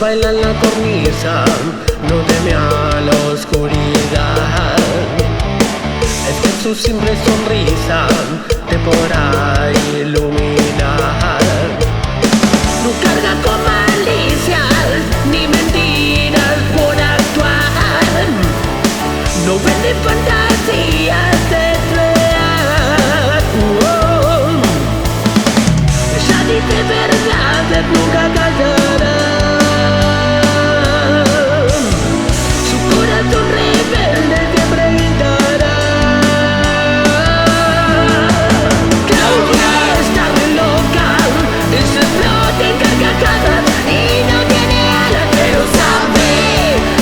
baila en la cornisa, no teme a la oscuridad. Es que su simple sonrisa te podrá iluminar. No carga con malicias ni mentiras por actuar. No vende fantasías de real. Ella dice verdades, nunca callará. Su corazón rebelde siempre gritará. Claudia está muy loca, se explota en carcajadas y no tiene alas, pero sabe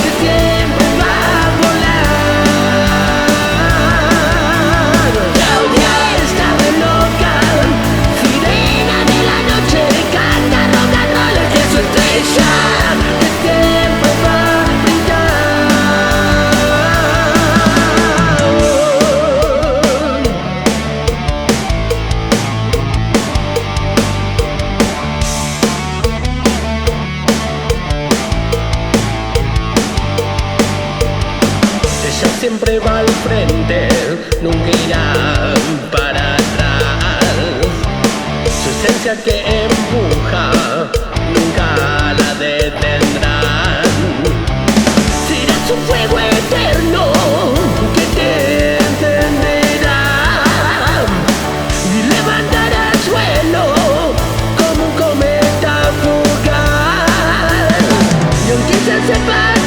que siempre va a volar. Claudia está muy loca, sirena de la noche, canta rock and roll, es su estrella que siempre va a brillar. Ella siempre va al frente, nunca irá para atrás. Su esencia que empuja, nunca la detendrán. Será su fuego eterno que te encenderá y levantará al suelo como un cometa fugaz. Y aunque se separe